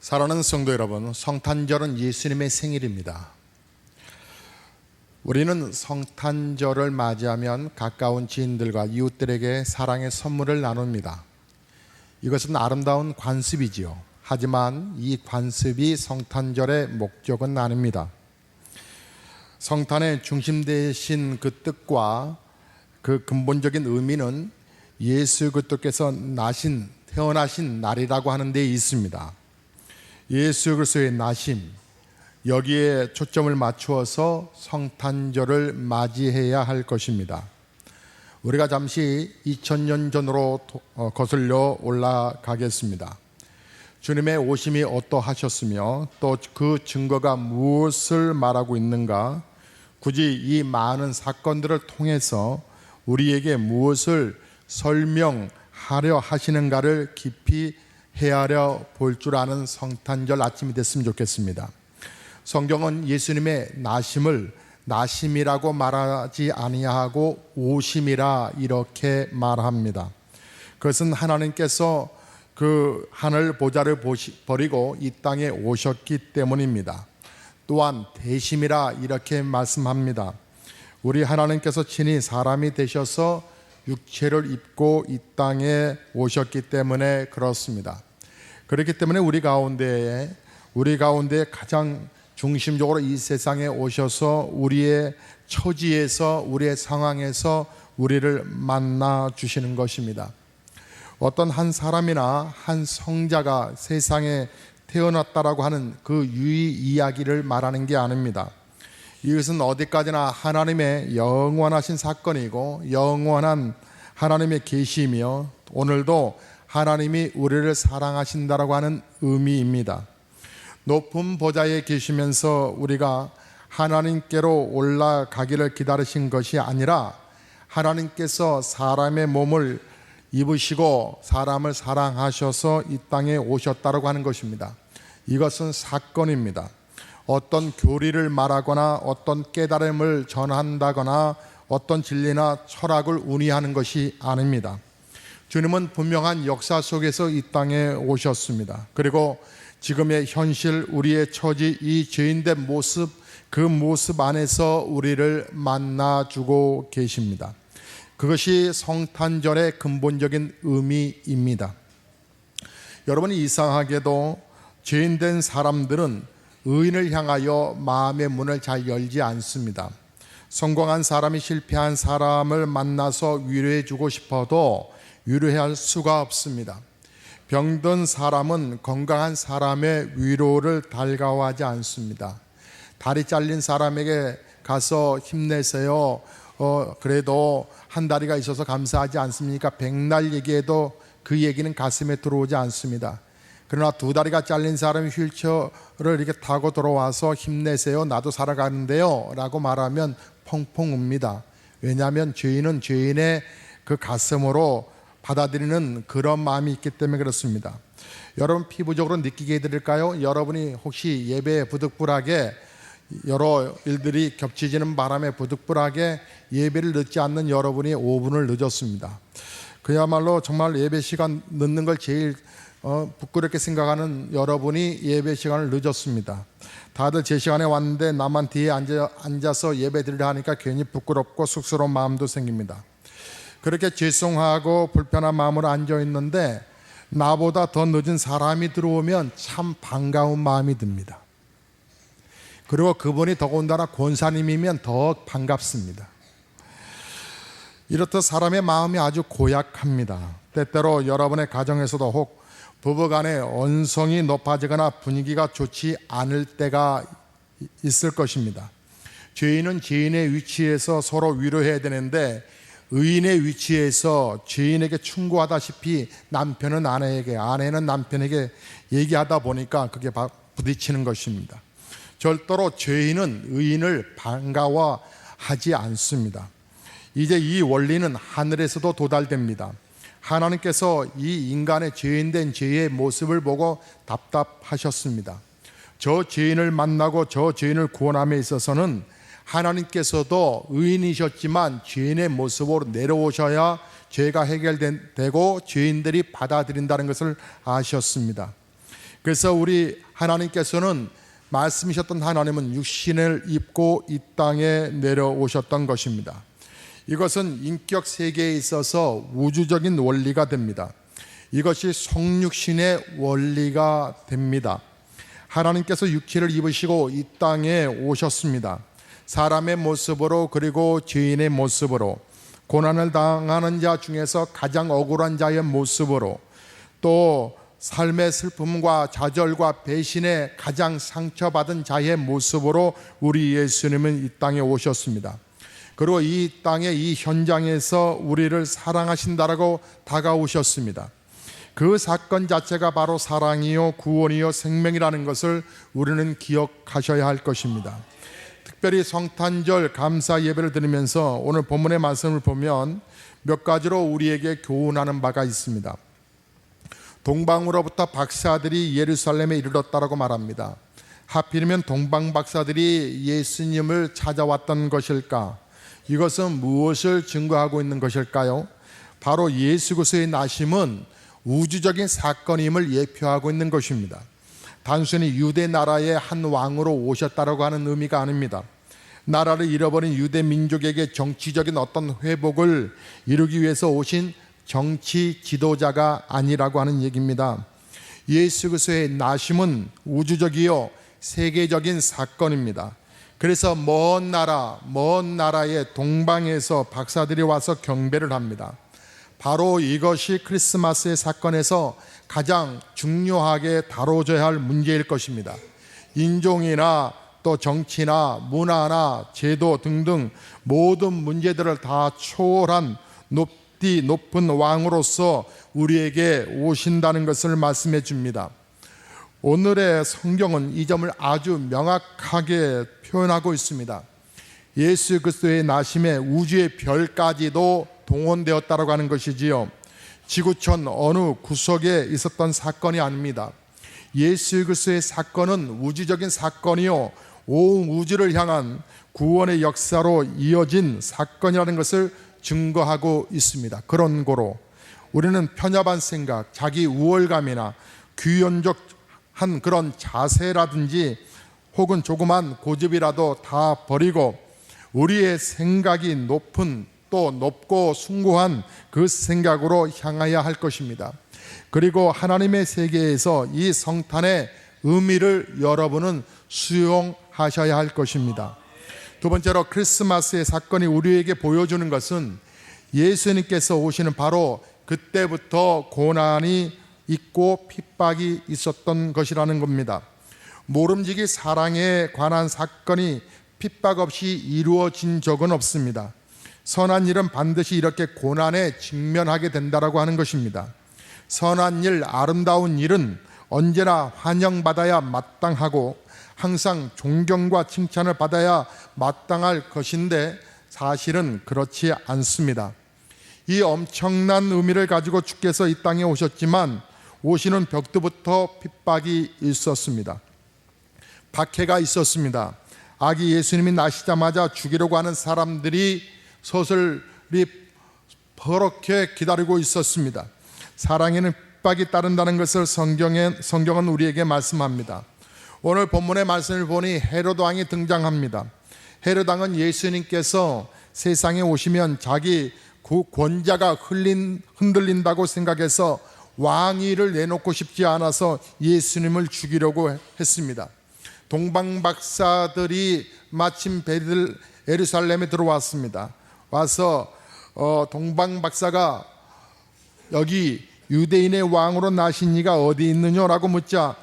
사랑하는 성도 여러분, 성탄절은 예수님의 생일입니다. 우리는 성탄절을 맞이하면 가까운 지인들과 이웃들에게 사랑의 선물을 나눕니다. 이것은 아름다운 관습이지요. 하지만 이 관습이 성탄절의 목적은 아닙니다. 성탄의 중심 되신 그 뜻과 그 근본적인 의미는 예수 그리스도께서 태어나신 날이라고 하는 데 있습니다. 예수 그리스도의 나심, 여기에 초점을 맞추어서 성탄절을 맞이해야 할 것입니다. 우리가 잠시 2000년 전으로 거슬려 올라가겠습니다. 주님의 오심이 어떠하셨으며 또 그 증거가 무엇을 말하고 있는가, 굳이 이 많은 사건들을 통해서 우리에게 무엇을 설명하려 하시는가를 깊이 헤아려 볼 줄 아는 성탄절 아침이 됐으면 좋겠습니다. 성경은 예수님의 나심을 나심이라고 말하지 아니하고 오심이라 이렇게 말합니다. 그것은 하나님께서 그 하늘 보좌를 버리고 이 땅에 오셨기 때문입니다. 또한 대심이라 이렇게 말씀합니다. 우리 하나님께서 친히 사람이 되셔서 육체를 입고 이 땅에 오셨기 때문에 그렇습니다. 그렇기 때문에 우리 가운데 가장 중심적으로 이 세상에 오셔서 우리의 처지에서, 우리의 상황에서 우리를 만나 주시는 것입니다. 어떤 한 사람이나 한 성자가 세상에 태어났다라고 하는 그 유의 이야기를 말하는 게 아닙니다. 이것은 어디까지나 하나님의 영원하신 사건이고 영원한 하나님의 계시이며 오늘도 하나님이 우리를 사랑하신다라고 하는 의미입니다. 높은 보좌에 계시면서 우리가 하나님께로 올라가기를 기다리신 것이 아니라 하나님께서 사람의 몸을 입으시고 사람을 사랑하셔서 이 땅에 오셨다라고 하는 것입니다. 이것은 사건입니다. 어떤 교리를 말하거나 어떤 깨달음을 전한다거나 어떤 진리나 철학을 운이하는 것이 아닙니다. 주님은 분명한 역사 속에서 이 땅에 오셨습니다. 그리고 지금의 현실, 우리의 처지, 이 죄인된 모습, 그 모습 안에서 우리를 만나주고 계십니다. 그것이 성탄절의 근본적인 의미입니다. 여러분, 이상하게도 죄인된 사람들은 의인을 향하여 마음의 문을 잘 열지 않습니다. 성공한 사람이 실패한 사람을 만나서 위로해 주고 싶어도 위로할 수가 없습니다. 병든 사람은 건강한 사람의 위로를 달가워하지 않습니다. 다리 잘린 사람에게 가서 힘내세요. 그래도 한 다리가 있어서 감사하지 않습니까? 백날 얘기해도 그 얘기는 가슴에 들어오지 않습니다. 그러나 두 다리가 잘린 사람이 휠체어를 이렇게 타고 들어와서 힘내세요. 나도 살아가는데요. 라고 말하면 펑펑 웁니다. 왜냐하면 죄인은 죄인의 그 가슴으로 받아들이는 그런 마음이 있기 때문에 그렇습니다. 여러분, 피부적으로 느끼게 해드릴까요? 여러분이 혹시 예배에 부득불하게 여러 일들이 겹치지는 바람에 부득불하게 예배를 늦지 않는 여러분이 5분을 늦었습니다. 그야말로 정말 예배 시간 늦는 걸 제일 부끄럽게 생각하는 여러분이 예배 시간을 늦었습니다. 다들 제 시간에 왔는데 나만 뒤에 앉아서 예배 드리려 하니까 괜히 부끄럽고 쑥스러운 마음도 생깁니다. 그렇게 죄송하고 불편한 마음으로 앉아 있는데 나보다 더 늦은 사람이 들어오면 참 반가운 마음이 듭니다. 그리고 그분이 더군다나 권사님이면 더 반갑습니다. 이렇듯 사람의 마음이 아주 고약합니다. 때때로 여러분의 가정에서도 혹 부부간의 언성이 높아지거나 분위기가 좋지 않을 때가 있을 것입니다. 죄인은 죄인의 위치에서 서로 위로해야 되는데 의인의 위치에서 죄인에게 충고하다시피 남편은 아내에게, 아내는 남편에게 얘기하다 보니까 그게 부딪히는 것입니다. 절대로 죄인은 의인을 반가워하지 않습니다. 이제 이 원리는 하늘에서도 도달됩니다. 하나님께서 이 인간의 죄인된 죄의 모습을 보고 답답하셨습니다. 저 죄인을 만나고 저 죄인을 구원함에 있어서는 하나님께서도 의인이셨지만 죄인의 모습으로 내려오셔야 죄가 해결되고 죄인들이 받아들인다는 것을 아셨습니다. 그래서 우리 하나님께서는 말씀이셨던 하나님은 육신을 입고 이 땅에 내려오셨던 것입니다. 이것은 인격 세계에 있어서 우주적인 원리가 됩니다. 이것이 성육신의 원리가 됩니다. 하나님께서 육체를 입으시고 이 땅에 오셨습니다. 사람의 모습으로, 그리고 죄인의 모습으로, 고난을 당하는 자 중에서 가장 억울한 자의 모습으로, 또 삶의 슬픔과 좌절과 배신에 가장 상처받은 자의 모습으로 우리 예수님은 이 땅에 오셨습니다. 그리고 이 땅의 이 현장에서 우리를 사랑하신다라고 다가오셨습니다. 그 사건 자체가 바로 사랑이요 구원이요 생명이라는 것을 우리는 기억하셔야 할 것입니다. 특별히 성탄절 감사 예배를 드리면서 오늘 본문의 말씀을 보면 몇 가지로 우리에게 교훈하는 바가 있습니다. 동방으로부터 박사들이 예루살렘에 이르렀다라고 말합니다. 하필이면 동방 박사들이 예수님을 찾아왔던 것일까? 이것은 무엇을 증거하고 있는 것일까요? 바로 예수 그리스도의 나심은 우주적인 사건임을 예표하고 있는 것입니다. 단순히 유대 나라의 한 왕으로 오셨다라고 하는 의미가 아닙니다. 나라를 잃어버린 유대 민족에게 정치적인 어떤 회복을 이루기 위해서 오신 정치 지도자가 아니라고 하는 얘기입니다. 예수 그리스도의 나심은 우주적이요 세계적인 사건입니다. 그래서 먼 나라의 동방에서 박사들이 와서 경배를 합니다. 바로 이것이 크리스마스의 사건에서 가장 중요하게 다뤄져야 할 문제일 것입니다. 인종이나 또 정치나 문화나 제도 등등 모든 문제들을 다 초월한 높은 왕으로서 우리에게 오신다는 것을 말씀해 줍니다. 오늘의 성경은 이 점을 아주 명확하게 표현하고 있습니다. 예수 그리스도의 나심에 우주의 별까지도 동원되었다고 하는 것이지요. 지구촌 어느 구석에 있었던 사건이 아닙니다. 예수 그리스도의 사건은 우주적인 사건이요 온 우주를 향한 구원의 역사로 이어진 사건이라는 것을 증거하고 있습니다. 그런 고로 우리는 편협한 생각, 자기 우월감이나 귀연적한 그런 자세라든지 혹은 조그만 고집이라도 다 버리고 우리의 생각이 높고 숭고한 그 생각으로 향하여야 할 것입니다. 그리고 하나님의 세계에서 이 성탄의 의미를 여러분은 수용하셔야 할 것입니다. 두 번째로 크리스마스의 사건이 우리에게 보여주는 것은 예수님께서 오시는 바로 그때부터 고난이 있고 핍박이 있었던 것이라는 겁니다. 모름지기 사랑에 관한 사건이 핍박 없이 이루어진 적은 없습니다. 선한 일은 반드시 이렇게 고난에 직면하게 된다라고 하는 것입니다. 선한 일, 아름다운 일은 언제나 환영받아야 마땅하고 항상 존경과 칭찬을 받아야 마땅할 것인데 사실은 그렇지 않습니다. 이 엄청난 의미를 가지고 주께서 이 땅에 오셨지만 오시는 벽두부터 핍박이 있었습니다. 박해가 있었습니다. 아기 예수님이 나시자마자 죽이려고 하는 사람들이 서슬이 버럭게 기다리고 있었습니다. 사랑에는 핍박이 따른다는 것을 성경은 우리에게 말씀합니다. 오늘 본문의 말씀을 보니 헤롯 왕이 등장합니다. 헤롯 왕은 예수님께서 세상에 오시면 자기 권자가 흔들린다고 생각해서 왕위를 내놓고 싶지 않아서 예수님을 죽이려고 했습니다. 동방박사들이 마침 예루살렘에 들어왔습니다. 와서 동방박사가 여기 유대인의 왕으로 나신 이가 어디 있느냐라고 묻자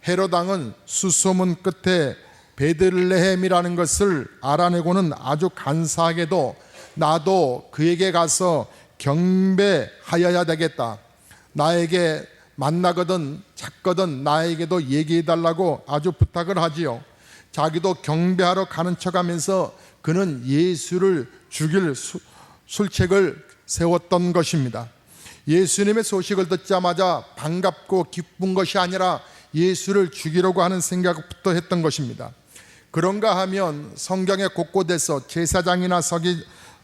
헤롯 왕은 수소문 끝에 베들레헴이라는 것을 알아내고는 아주 간사하게도 나도 그에게 가서 경배하여야 되겠다. 나에게 만나거든 찾거든 나에게도 얘기해달라고 아주 부탁을 하지요. 자기도 경배하러 가는 척하면서 그는 예수를 죽일 술책을 세웠던 것입니다. 예수님의 소식을 듣자마자 반갑고 기쁜 것이 아니라 예수를 죽이려고 하는 생각부터 했던 것입니다. 그런가 하면 성경의 곳곳에서 제사장이나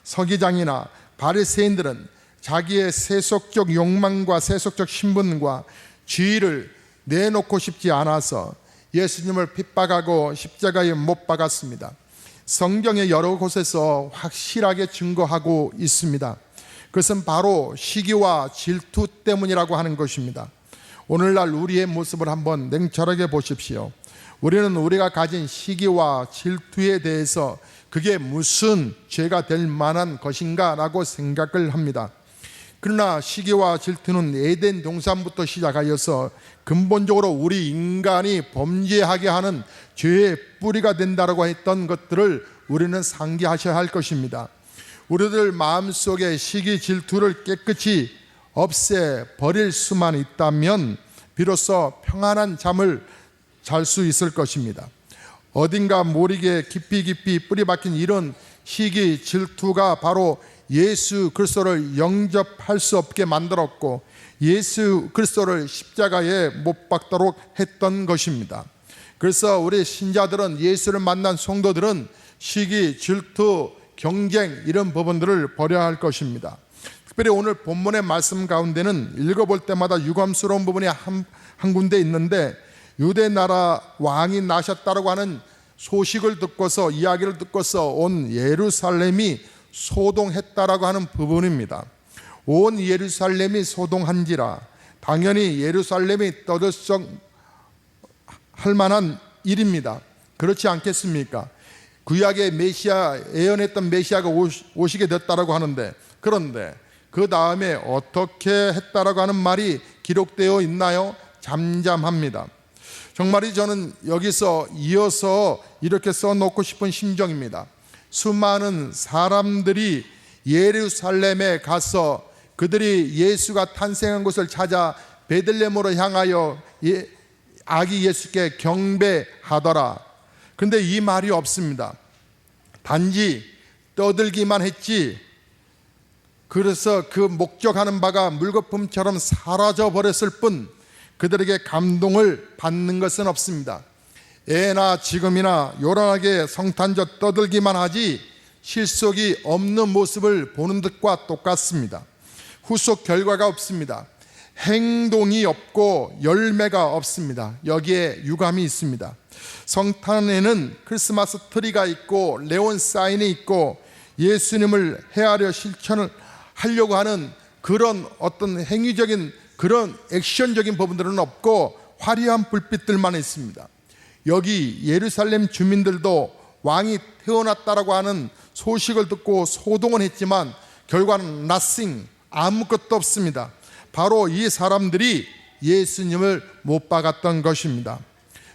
서기장이나 바리새인들은 자기의 세속적 욕망과 세속적 신분과 지위를 내놓고 싶지 않아서 예수님을 핍박하고 십자가에 못 박았습니다. 성경의 여러 곳에서 확실하게 증거하고 있습니다. 그것은 바로 시기와 질투 때문이라고 하는 것입니다. 오늘날 우리의 모습을 한번 냉철하게 보십시오. 우리는 우리가 가진 시기와 질투에 대해서 그게 무슨 죄가 될 만한 것인가 라고 생각을 합니다. 그러나 시기와 질투는 에덴 동산부터 시작하여서 근본적으로 우리 인간이 범죄하게 하는 죄의 뿌리가 된다고 했던 것들을 우리는 상기하셔야 할 것입니다. 우리들 마음속에 시기 질투를 깨끗이 없애버릴 수만 있다면 비로소 평안한 잠을 잘 수 있을 것입니다. 어딘가 모르게 깊이 뿌리박힌 이런 시기 질투가 바로 예수 그리스도를 영접할 수 없게 만들었고 예수 그리스도를 십자가에 못 박도록 했던 것입니다. 그래서 우리 신자들은, 예수를 만난 성도들은 시기, 질투, 경쟁 이런 부분들을 버려야 할 것입니다. 특별히 오늘 본문의 말씀 가운데는 읽어볼 때마다 유감스러운 부분이 한 군데 있는데, 유대 나라 왕이 나셨다고 하는 소식을 듣고서, 이야기를 듣고서 온 예루살렘이 소동했다라고 하는 부분입니다. 온 예루살렘이 소동한지라 당연히 예루살렘이 떠들썩 할 만한 일입니다. 그렇지 않겠습니까? 구약의 메시아, 예언했던 메시아가 오시게 됐다라고 하는데, 그런데 그 다음에 어떻게 했다라고 하는 말이 기록되어 있나요? 잠잠합니다. 정말이 저는 여기서 이어서 이렇게 써놓고 싶은 심정입니다. 수많은 사람들이 예루살렘에 가서 그들이 예수가 탄생한 곳을 찾아 베들레헴으로 향하여 아기 예수께 경배하더라. 그런데 이 말이 없습니다. 단지 떠들기만 했지, 그래서 그 목적하는 바가 물거품처럼 사라져 버렸을 뿐 그들에게 감동을 받는 것은 없습니다. 예나 지금이나 요란하게 성탄절 떠들기만 하지 실속이 없는 모습을 보는 듯과 똑같습니다. 후속 결과가 없습니다. 행동이 없고 열매가 없습니다. 여기에 유감이 있습니다. 성탄에는 크리스마스 트리가 있고 레온 사인이 있고 예수님을 헤아려 실천을 하려고 하는 그런 어떤 행위적인, 그런 액션적인 부분들은 없고 화려한 불빛들만 있습니다. 여기 예루살렘 주민들도 왕이 태어났다라고 하는 소식을 듣고 소동은 했지만 결과는 nothing, 아무것도 없습니다. 바로 이 사람들이 예수님을 못 박았던 것입니다.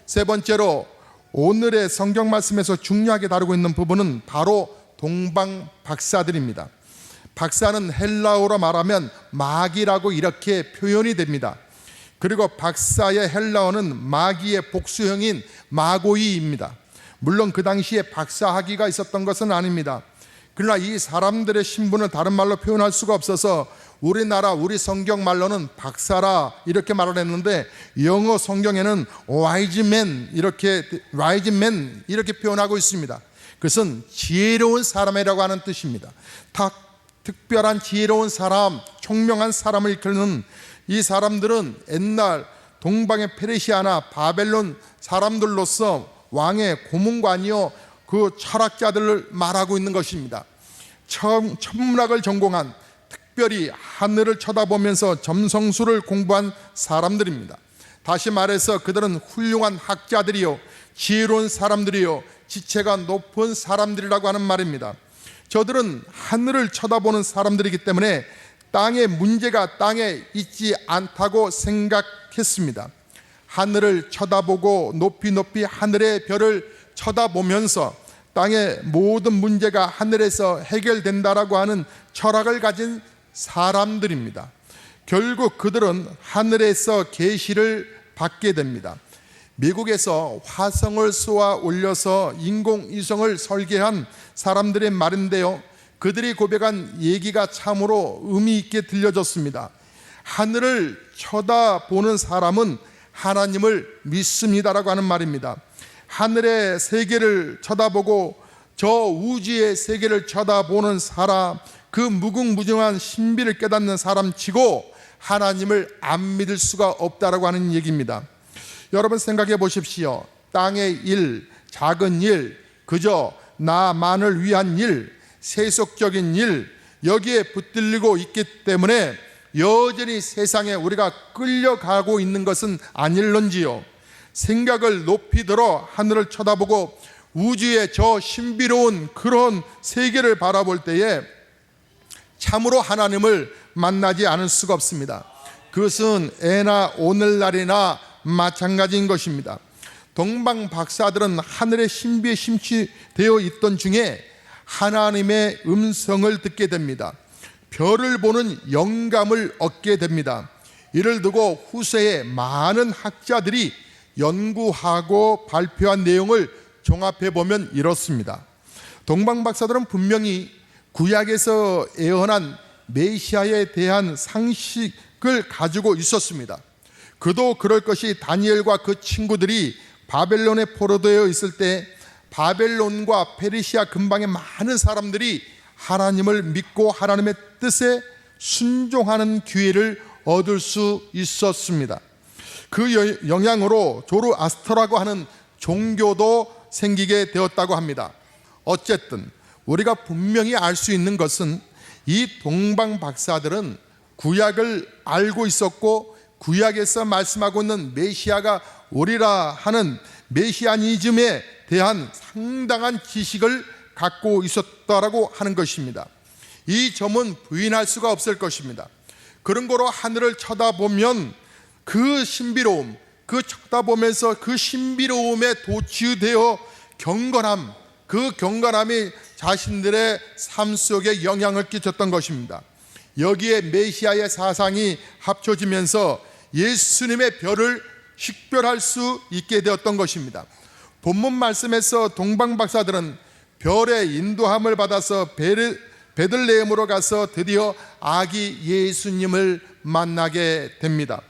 세 번째로 오늘의 성경 말씀에서 중요하게 다루고 있는 부분은 바로 동방 박사들입니다. 박사는 헬라어로 말하면 마귀라고 이렇게 표현이 됩니다. 그리고 박사의 헬라어는 마귀의 복수형인 마고이입니다. 물론 그 당시에 박사학위가 있었던 것은 아닙니다. 그러나 이 사람들의 신분을 다른 말로 표현할 수가 없어서 우리나라 우리 성경 말로는 박사라 이렇게 말을 했는데, 영어 성경에는 wise man 이렇게 표현하고 있습니다. 그것은 지혜로운 사람이라고 하는 뜻입니다. 특별한 지혜로운 사람, 총명한 사람을 일컫는 이 사람들은 옛날 동방의 페르시아나 바벨론 사람들로서 왕의 고문관이요, 그 철학자들을 말하고 있는 것입니다. 천문학을 전공한, 특별히 하늘을 쳐다보면서 점성술을 공부한 사람들입니다. 다시 말해서 그들은 훌륭한 학자들이요, 지혜로운 사람들이요, 지체가 높은 사람들이라고 하는 말입니다. 저들은 하늘을 쳐다보는 사람들이기 때문에 땅의 문제가 땅에 있지 않다고 생각했습니다. 하늘을 쳐다보고 높이 하늘의 별을 쳐다보면서 땅의 모든 문제가 하늘에서 해결된다라고 하는 철학을 가진 사람들입니다. 결국 그들은 하늘에서 계시를 받게 됩니다. 미국에서 화성을 쏘아 올려서 인공위성을 설계한 사람들의 말인데요, 그들이 고백한 얘기가 참으로 의미 있게 들려졌습니다. 하늘을 쳐다보는 사람은 하나님을 믿습니다라고 하는 말입니다. 하늘의 세계를 쳐다보고 저 우주의 세계를 쳐다보는 사람, 그 무궁무진한 신비를 깨닫는 사람 치고 하나님을 안 믿을 수가 없다라고 하는 얘기입니다. 여러분 생각해 보십시오. 땅의 일, 작은 일, 그저 나만을 위한 일, 세속적인 일, 여기에 붙들리고 있기 때문에 여전히 세상에 우리가 끌려가고 있는 것은 아닐런지요. 생각을 높이 들어 하늘을 쳐다보고 우주의 저 신비로운 그런 세계를 바라볼 때에 참으로 하나님을 만나지 않을 수가 없습니다. 그것은 애나 오늘날이나 마찬가지인 것입니다. 동방 박사들은 하늘의 신비에 심취되어 있던 중에 하나님의 음성을 듣게 됩니다. 별을 보는 영감을 얻게 됩니다. 이를 두고 후세에 많은 학자들이 연구하고 발표한 내용을 종합해 보면 이렇습니다. 동방 박사들은 분명히 구약에서 예언한 메시아에 대한 상식을 가지고 있었습니다. 그도 그럴 것이 다니엘과 그 친구들이 바벨론에 포로되어 있을 때 바벨론과 페르시아 근방의 많은 사람들이 하나님을 믿고 하나님의 뜻에 순종하는 기회를 얻을 수 있었습니다. 그 영향으로 조르아스터라고 하는 종교도 생기게 되었다고 합니다. 어쨌든 우리가 분명히 알 수 있는 것은 이 동방 박사들은 구약을 알고 있었고 구약에서 말씀하고 있는 메시아가 오리라 하는 메시아니즘에 대한 상당한 지식을 갖고 있었다라고 하는 것입니다. 이 점은 부인할 수가 없을 것입니다. 그런 거로 하늘을 쳐다보면 그 신비로움, 그 쳐다보면서 그 신비로움에 도취되어 경건함, 그 경건함이 자신들의 삶 속에 영향을 끼쳤던 것입니다. 여기에 메시아의 사상이 합쳐지면서 예수님의 별을 식별할 수 있게 되었던 것입니다. 본문 말씀에서 동방 박사들은 별의 인도함을 받아서 베들레헴으로 가서 드디어 아기 예수님을 만나게 됩니다.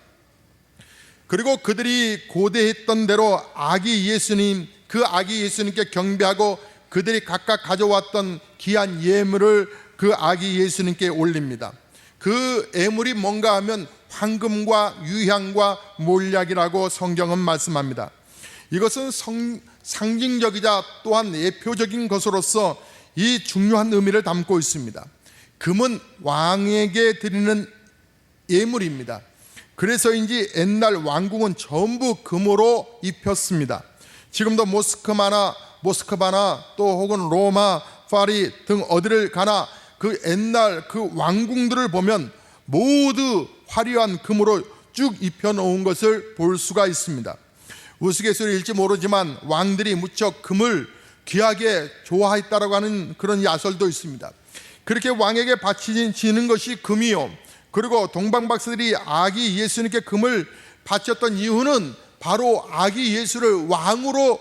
그리고 그들이 고대했던 대로 아기 예수님, 그 아기 예수님께 경배하고 그들이 각각 가져왔던 귀한 예물을 그 아기 예수님께 올립니다. 그 예물이 뭔가 하면 황금과 유향과 몰약이라고 성경은 말씀합니다. 이것은 상징적이자 또한 예표적인 것으로서 이 중요한 의미를 담고 있습니다. 금은 왕에게 드리는 예물입니다. 그래서인지 옛날 왕궁은 전부 금으로 입혔습니다. 지금도 모스크바나 또 혹은 로마, 파리 등 어디를 가나 그 옛날 그 왕궁들을 보면 모두 화려한 금으로 쭉 입혀놓은 것을 볼 수가 있습니다. 우스갯소리일지 모르지만 왕들이 무척 금을 귀하게 좋아했다라고 하는 그런 야설도 있습니다. 그렇게 왕에게 바치는 것이 금이요, 그리고 동방 박사들이 아기 예수님께 금을 바쳤던 이유는 바로 아기 예수를 왕으로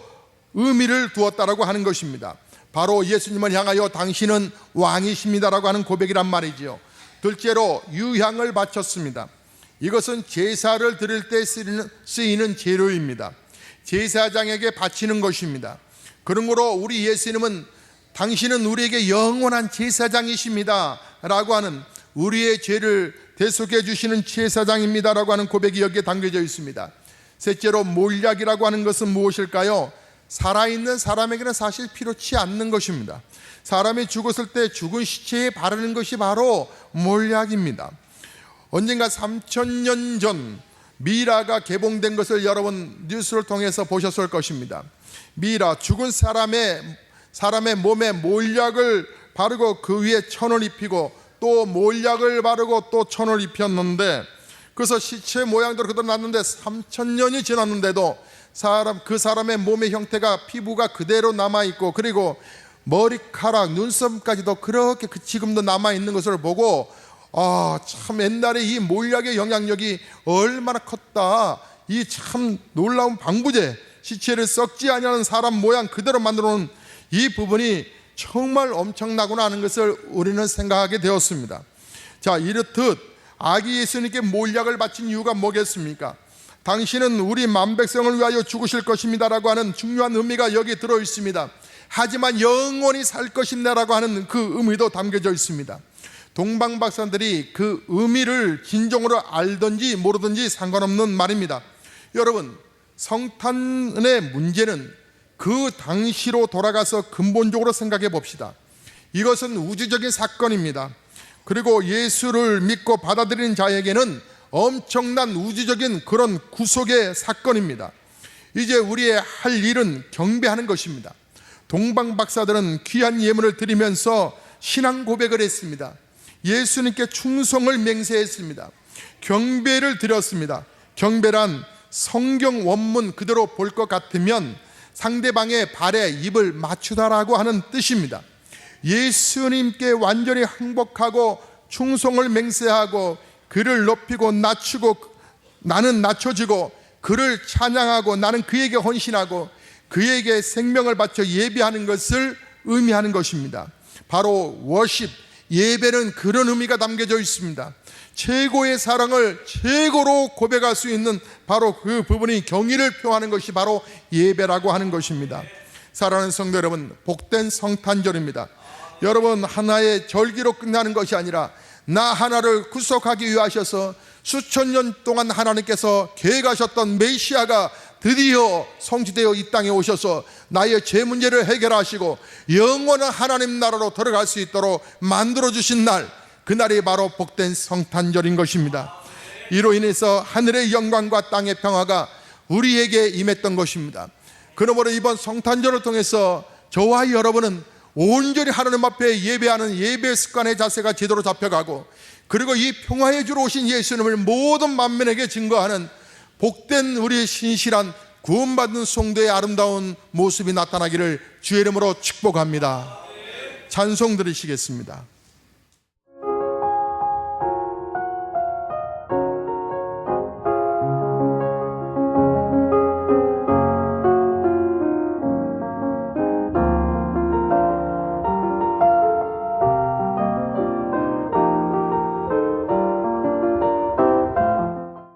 의미를 두었다라고 하는 것입니다. 바로 예수님을 향하여 당신은 왕이십니다라고 하는 고백이란 말이지요. 둘째로 유향을 바쳤습니다. 이것은 제사를 드릴 때 쓰이는 재료입니다. 제사장에게 바치는 것입니다. 그러므로 우리 예수님은 당신은 우리에게 영원한 제사장이십니다 라고 하는, 우리의 죄를 대속해 주시는 제사장입니다 라고 하는 고백이 여기에 담겨져 있습니다. 셋째로 몰약이라고 하는 것은 무엇일까요? 살아있는 사람에게는 사실 필요치 않는 것입니다. 사람이 죽었을 때 죽은 시체에 바르는 것이 바로 몰약입니다. 언젠가 3000년 전 미라가 개봉된 것을 여러분 뉴스를 통해서 보셨을 것입니다. 미라, 죽은 사람의 몸에 몰약을 바르고 그 위에 천을 입히고 또 몰약을 바르고 또 천을 입혔는데, 그래서 시체 모양대로 그대로 났는데 3000년이 지났는데도 그 사람의 몸의 형태가, 피부가 그대로 남아있고, 그리고 머리카락, 눈썹까지도 그렇게 지금도 남아있는 것을 보고 참 옛날에 이 몰약의 영향력이 얼마나 컸다, 이 참 놀라운 방부제, 시체를 썩지 아니하는 사람 모양 그대로 만들어 놓은 이 부분이 정말 엄청나구나 하는 것을 우리는 생각하게 되었습니다. 자, 이렇듯 아기 예수님께 몰약을 바친 이유가 뭐겠습니까? 당신은 우리 만백성을 위하여 죽으실 것입니다 라고 하는 중요한 의미가 여기 들어 있습니다. 하지만 영원히 살 것입니다라고 하는 그 의미도 담겨져 있습니다. 동방 박사들이 그 의미를 진정으로 알든지 모르든지 상관없는 말입니다. 여러분, 성탄의 문제는 그 당시로 돌아가서 근본적으로 생각해 봅시다. 이것은 우주적인 사건입니다. 그리고 예수를 믿고 받아들이는 자에게는 엄청난 우주적인 그런 구속의 사건입니다. 이제 우리의 할 일은 경배하는 것입니다. 동방 박사들은 귀한 예물을 드리면서 신앙 고백을 했습니다. 예수님께 충성을 맹세했습니다. 경배를 드렸습니다. 경배란 성경 원문 그대로 볼 것 같으면 상대방의 발에 입을 맞추다라고 하는 뜻입니다. 예수님께 완전히 항복하고 충성을 맹세하고 그를 높이고 낮추고 나는 낮춰지고 그를 찬양하고 나는 그에게 헌신하고 그에게 생명을 바쳐 예배하는 것을 의미하는 것입니다. 바로 워십, 예배는 그런 의미가 담겨져 있습니다. 최고의 사랑을 최고로 고백할 수 있는 바로 그 부분이 경의를 표하는 것이 바로 예배라고 하는 것입니다. 사랑하는 성도 여러분, 복된 성탄절입니다. 여러분, 하나의 절기로 끝나는 것이 아니라 나 하나를 구속하기 위하셔서 수천 년 동안 하나님께서 계획하셨던 메시아가 드디어 성취되어 이 땅에 오셔서 나의 죄 문제를 해결하시고 영원한 하나님 나라로 들어갈 수 있도록 만들어주신 날, 그날이 바로 복된 성탄절인 것입니다. 이로 인해서 하늘의 영광과 땅의 평화가 우리에게 임했던 것입니다. 그러므로 이번 성탄절을 통해서 저와 여러분은 온전히 하나님 앞에 예배하는 예배 습관의 자세가 제대로 잡혀가고, 그리고 이 평화의 주로 오신 예수님을 모든 만민에게 증거하는 복된 우리의 신실한 구원받은 성도의 아름다운 모습이 나타나기를 주의 이름으로 축복합니다. 찬송 들으시겠습니다.